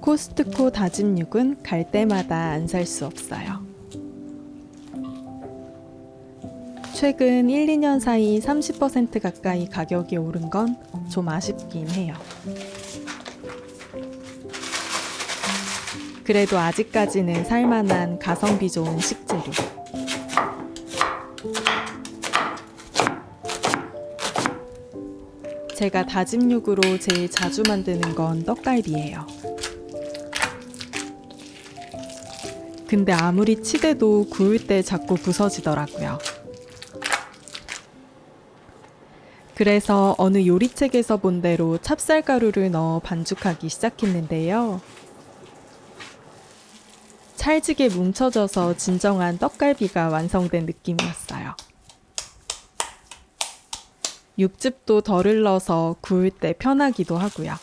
코스트코 다진 육은 갈 때마다 안 살 수 없어요. 최근 1, 2년 사이 30% 가까이 가격이 오른 건 좀 아쉽긴 해요. 그래도 아직까지는 살만한 가성비 좋은 식재료. 제가 다진 육으로 제일 자주 만드는 건 떡갈비예요. 근데 아무리 치대도 구울 때 자꾸 부서지더라고요. 그래서 어느 요리책에서 본 대로 찹쌀가루를 넣어 반죽하기 시작했는데요. 찰지게 뭉쳐져서 진정한 떡갈비가 완성된 느낌이었어요. 육즙도 덜 흘러서 구울 때 편하기도 하고요.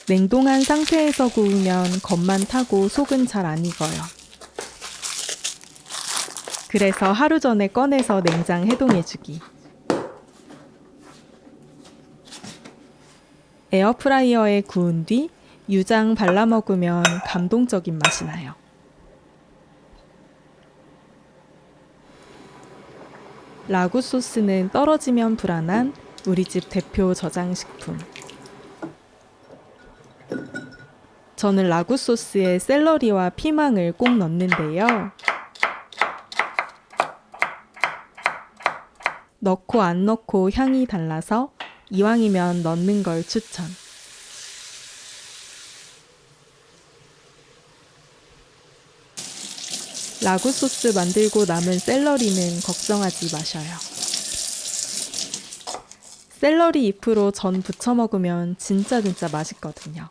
냉동한 상태에서 구우면 겉만 타고 속은 잘 안 익어요. 그래서 하루 전에 꺼내서 냉장 해동해주기. 에어프라이어에 구운 뒤 유장 발라 먹으면 감동적인 맛이 나요. 라구 소스는 떨어지면 불안한 우리 집 대표 저장식품. 저는 라구 소스에 샐러리와 피망을 꼭 넣는데요. 넣고 안 넣고 향이 달라서 이왕이면 넣는 걸 추천. 라구 소스 만들고 남은 샐러리는 걱정하지 마셔요. 샐러리 잎으로 전 부쳐 먹으면 진짜 맛있거든요.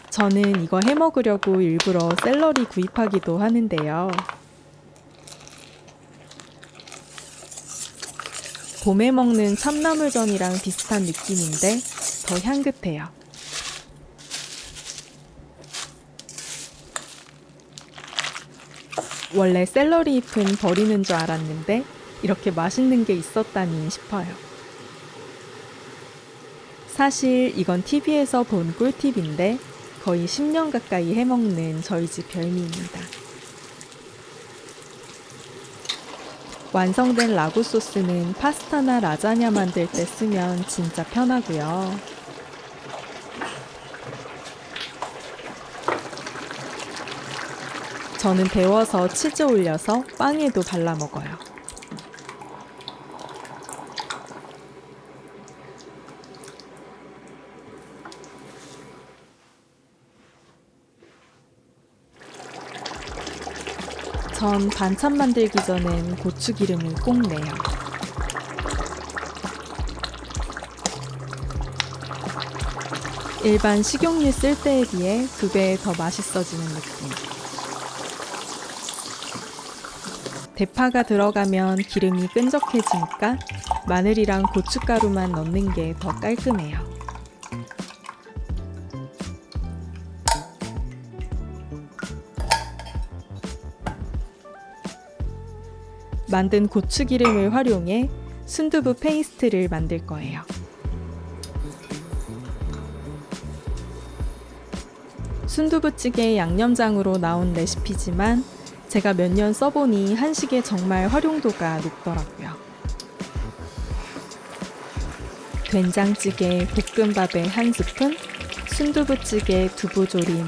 저는 이거 해 먹으려고 일부러 샐러리 구입하기도 하는데요. 봄에 먹는 참나물전이랑 비슷한 느낌인데 더 향긋해요. 원래 샐러리 잎은 버리는 줄 알았는데 이렇게 맛있는 게 있었다니 싶어요. 사실 이건 TV에서 본 꿀팁인데 거의 10년 가까이 해먹는 저희 집 별미입니다. 완성된 라구 소스는 파스타나 라자냐 만들 때 쓰면 진짜 편하고요. 저는 데워서 치즈 올려서 빵에도 발라 먹어요. 전 반찬 만들기 전엔 고추기름을 꼭 내요. 일반 식용유 쓸 때에 비해 2배 더 맛있어지는 느낌. 대파가 들어가면 기름이 끈적해지니까 마늘이랑 고춧가루만 넣는 게 더 깔끔해요. 만든 고추기름을 활용해 순두부 페이스트를 만들 거예요. 순두부찌개 양념장으로 나온 레시피지만 제가 몇 년 써보니 한식에 정말 활용도가 높더라고요. 된장찌개, 볶음밥에 1스푼, 순두부찌개, 두부조림,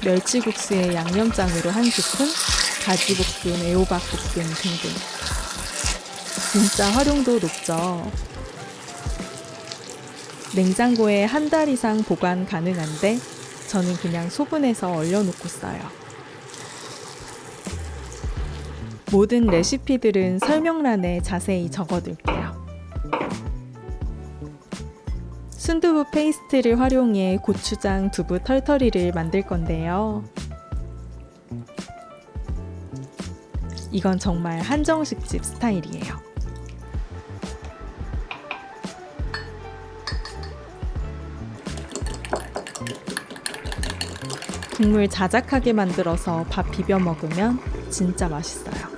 멸치국수에 양념장으로 1스푼, 가지볶음, 애호박볶음 등등. 진짜 활용도 높죠. 냉장고에 1달 이상 보관 가능한데 저는 그냥 소분해서 얼려놓고 써요. 모든 레시피들은 설명란에 자세히 적어둘게요. 순두부 페이스트를 활용해 고추장, 두부 털터리를 만들 건데요. 이건 정말 한정식집 스타일이에요. 국물 자작하게 만들어서 밥 비벼 먹으면 진짜 맛있어요.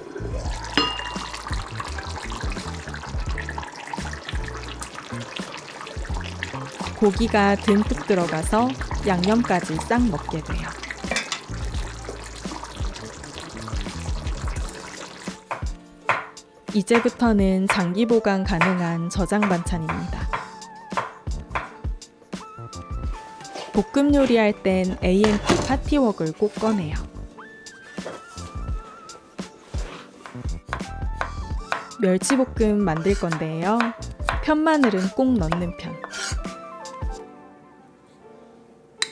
고기가 듬뿍 들어가서 양념까지 싹 먹게 돼요. 이제부터는 장기 보관 가능한 저장 반찬입니다. 볶음 요리할 땐 AMP 파티웍을 꼭 꺼내요. 멸치볶음 만들 건데요. 편마늘은 꼭 넣는 편.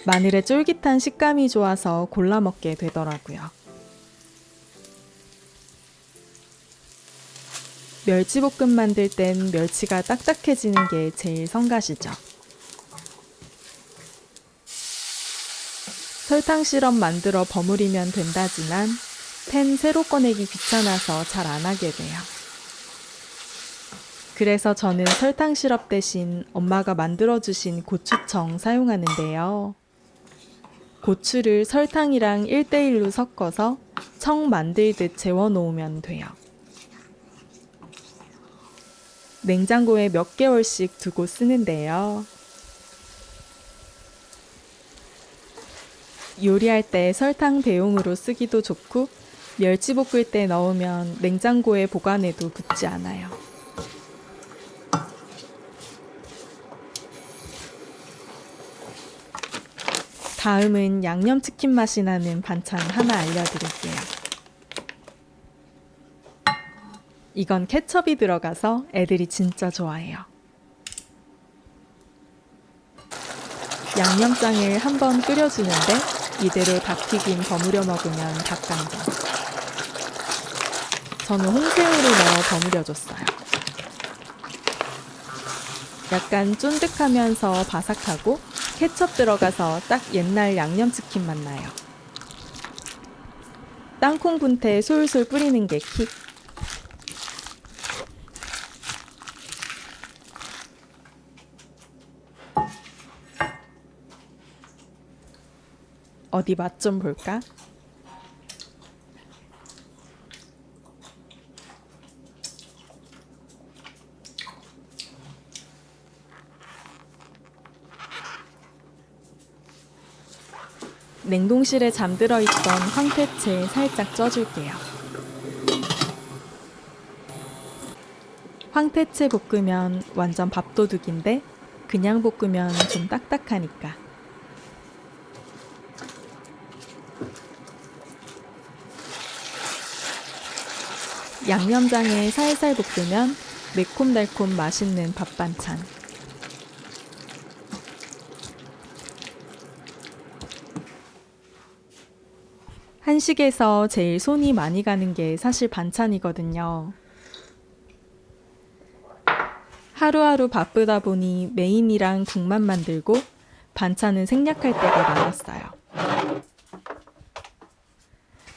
마늘의 쫄깃한 식감이 좋아서 골라 먹게 되더라고요. 멸치볶음 만들 땐 멸치가 딱딱해지는 게 제일 성가시죠. 설탕 시럽 만들어 버무리면 된다지만 팬 새로 꺼내기 귀찮아서 잘 안 하게 돼요. 그래서 저는 설탕 시럽 대신 엄마가 만들어주신 고추청 사용하는데요. 고추를 설탕이랑 1:1로 섞어서 청 만들듯 재워놓으면 돼요. 냉장고에 몇 개월씩 두고 쓰는데요. 요리할 때 설탕 대용으로 쓰기도 좋고 멸치 볶을 때 넣으면 냉장고에 보관해도 굳지 않아요. 다음은 양념치킨 맛이 나는 반찬 하나 알려드릴게요. 이건 케첩이 들어가서 애들이 진짜 좋아해요. 양념장을 한번 끓여주는데 이대로 닭튀김 버무려 먹으면 닭강정. 저는 홍새우를 넣어 버무려줬어요. 약간 쫀득하면서 바삭하고 케첩 들어가서 딱 옛날 양념치킨 맛 나요. 땅콩 분태 솔솔 뿌리는 게 킥. 어디 맛 좀 볼까? 냉동실에 잠들어 있던 황태채 살짝 쪄줄게요. 황태채 볶으면 완전 밥도둑인데 그냥 볶으면 좀 딱딱하니까. 양념장에 살살 볶으면 매콤달콤 맛있는 밥반찬. 한식에서 제일 손이 많이 가는 게 사실 반찬이거든요. 하루하루 바쁘다 보니 메인이랑 국만 만들고 반찬은 생략할 때가 많았어요.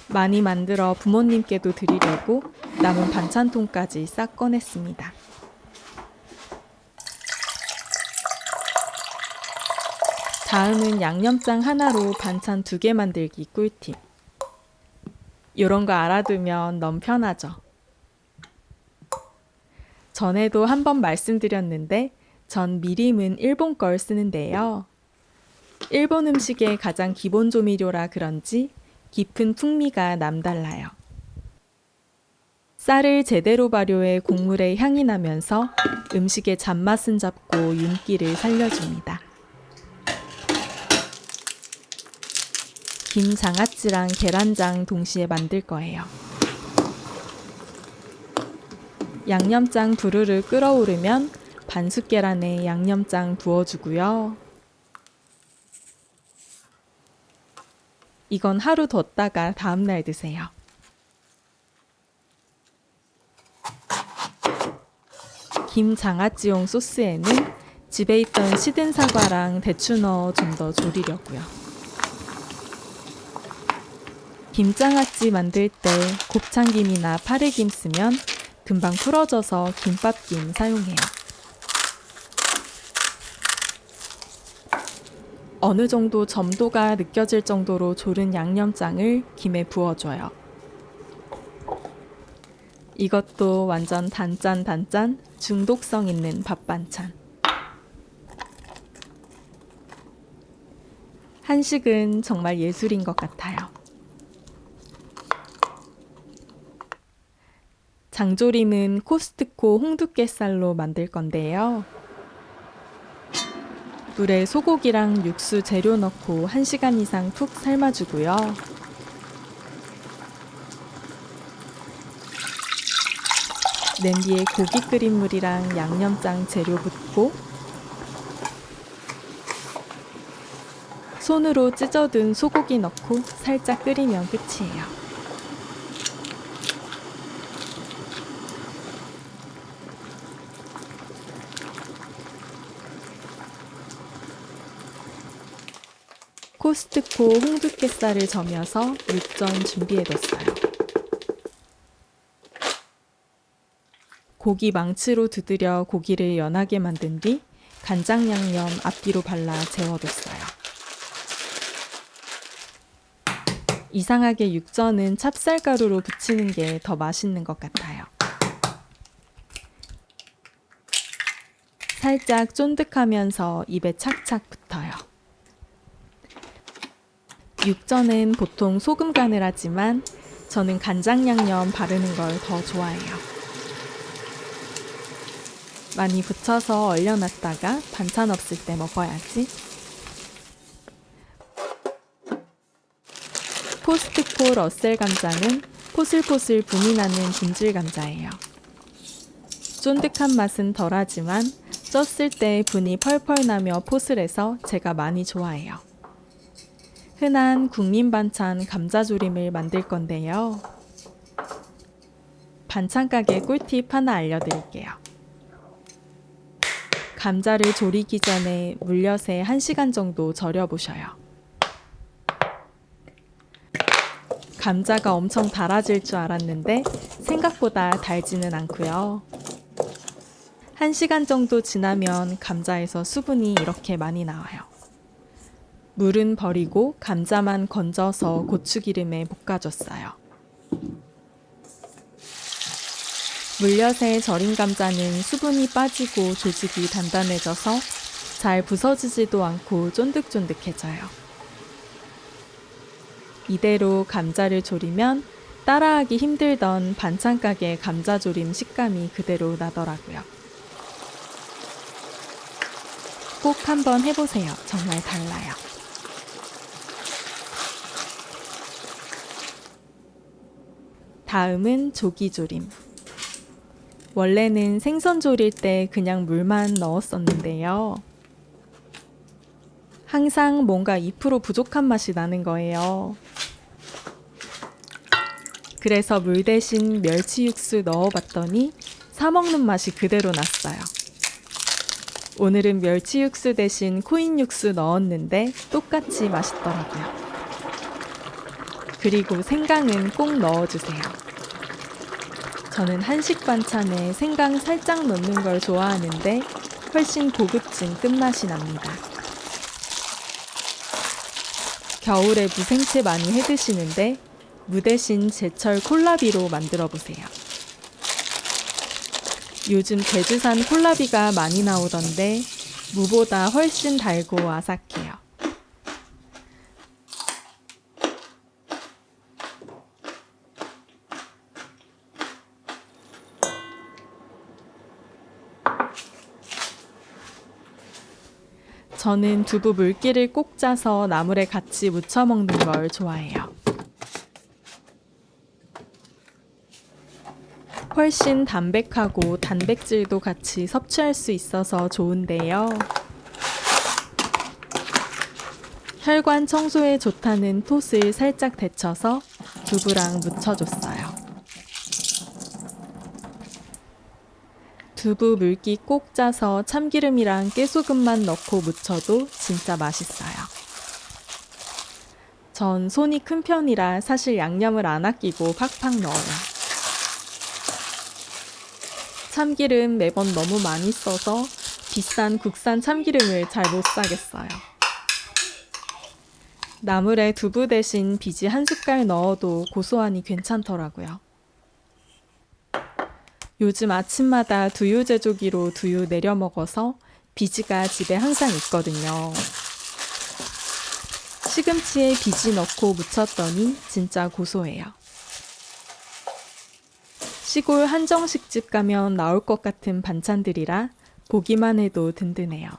많이 만들어 부모님께도 드리려고 남은 반찬통까지 싹 꺼냈습니다. 다음은 양념장 하나로 반찬 2개 만들기 꿀팁. 이런 거 알아두면 너무 편하죠. 전에도 한번 말씀드렸는데 전 미림은 일본 걸 쓰는데요. 일본 음식의 가장 기본 조미료라 그런지 깊은 풍미가 남달라요. 쌀을 제대로 발효해 국물에 향이 나면서 음식의 잡맛은 잡고 윤기를 살려줍니다. 김 장아찌랑 계란장 동시에 만들 거예요. 양념장 부르르 끓어오르면 반숙 계란에 양념장 부어주고요. 이건 하루 뒀다가 다음날 드세요. 김 장아찌용 소스에는 집에 있던 시든 사과랑 대추 넣어 좀 더 졸이려고요. 김장아찌 만들 때 곱창김이나 파래김 쓰면 금방 풀어져서 김밥김 사용해요. 어느 정도 점도가 느껴질 정도로 졸은 양념장을 김에 부어줘요. 이것도 완전 단짠 중독성 있는 밥반찬. 한식은 정말 예술인 것 같아요. 장조림은 코스트코 홍두깨살로 만들 건데요. 물에 소고기랑 육수 재료 넣고 1시간 이상 푹 삶아주고요. 냄비에 고기 끓인 물이랑 양념장 재료 붓고 손으로 찢어둔 소고기 넣고 살짝 끓이면 끝이에요. 코스트코 홍두깨살을 저며서 육전 준비해뒀어요. 고기 망치로 두드려 고기를 연하게 만든 뒤 간장 양념 앞뒤로 발라 재워뒀어요. 이상하게 육전은 찹쌀가루로 부치는 게 더 맛있는 것 같아요. 살짝 쫀득하면서 입에 착착 붙어요. 육전은 보통 소금 간을 하지만 저는 간장 양념 바르는 걸 더 좋아해요. 많이 붙여서 얼려놨다가 반찬 없을 때 먹어야지. 코스트코 러셀 감자는 포슬포슬 분이 나는 분질 감자예요. 쫀득한 맛은 덜하지만 쪘을 때 분이 펄펄 나며 포슬해서 제가 많이 좋아해요. 흔한 국민 반찬 감자조림을 만들 건데요. 반찬 가게 꿀팁 하나 알려드릴게요. 감자를 조리기 전에 물엿에 1시간 정도 절여보셔요. 감자가 엄청 달아질 줄 알았는데 생각보다 달지는 않고요. 1시간 정도 지나면 감자에서 수분이 이렇게 많이 나와요. 물은 버리고 감자만 건져서 고추기름에 볶아줬어요. 물엿에 절인 감자는 수분이 빠지고 조직이 단단해져서 잘 부서지지도 않고 쫀득쫀득해져요. 이대로 감자를 조리면 따라하기 힘들던 반찬가게 감자조림 식감이 그대로 나더라고요. 꼭 한번 해보세요. 정말 달라요. 다음은 조기조림. 원래는 생선 조릴 때 그냥 물만 넣었었는데요. 항상 뭔가 2% 부족한 맛이 나는 거예요. 그래서 물 대신 멸치 육수 넣어봤더니 사먹는 맛이 그대로 났어요. 오늘은 멸치 육수 대신 코인 육수 넣었는데 똑같이 맛있더라고요. 그리고 생강은 꼭 넣어주세요. 저는 한식 반찬에 생강 살짝 넣는 걸 좋아하는데 훨씬 고급진 끝맛이 납니다. 겨울에 무생채 많이 해드시는데 무 대신 제철 콜라비로 만들어보세요. 요즘 제주산 콜라비가 많이 나오던데 무보다 훨씬 달고 아삭해요. 저는 두부 물기를 꼭 짜서 나물에 같이 무쳐 먹는 걸 좋아해요. 훨씬 담백하고 단백질도 같이 섭취할 수 있어서 좋은데요. 혈관 청소에 좋다는 톳을 살짝 데쳐서 두부랑 무쳐줬어요. 두부 물기 꼭 짜서 참기름이랑 깨소금만 넣고 무쳐도 진짜 맛있어요. 전 손이 큰 편이라 사실 양념을 안 아끼고 팍팍 넣어요. 참기름 매번 너무 많이 써서 비싼 국산 참기름을 잘 못 사겠어요. 나물에 두부 대신 비지 1숟갈 넣어도 고소하니 괜찮더라고요. 요즘 아침마다 두유 제조기로 두유 내려 먹어서 비지가 집에 항상 있거든요. 시금치에 비지 넣고 무쳤더니 진짜 고소해요. 시골 한정식집 가면 나올 것 같은 반찬들이라 보기만 해도 든든해요.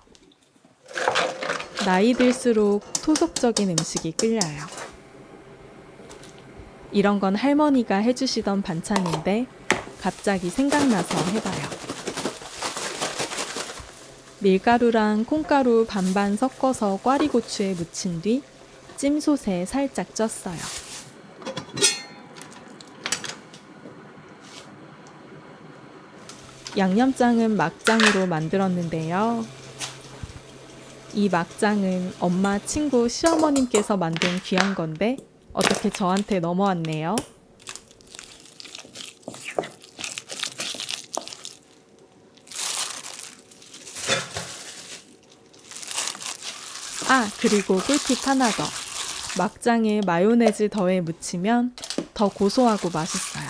나이 들수록 토속적인 음식이 끌려요. 이런 건 할머니가 해주시던 반찬인데 갑자기 생각나서 해봐요. 밀가루랑 콩가루 반반 섞어서 꽈리고추에 무친 뒤 찜솥에 살짝 쪘어요. 양념장은 막장으로 만들었는데요. 이 막장은 엄마, 친구, 시어머님께서 만든 귀한 건데 어떻게 저한테 넘어왔네요. 아, 그리고 꿀팁 하나 더. 막장에 마요네즈 더해 무치면 더 고소하고 맛있어요.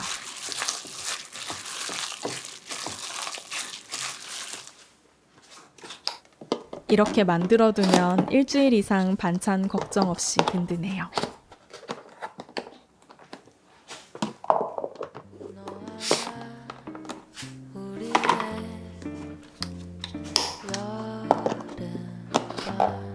이렇게 만들어두면 일주일 이상 반찬 걱정 없이 든든해요. 우리의 여름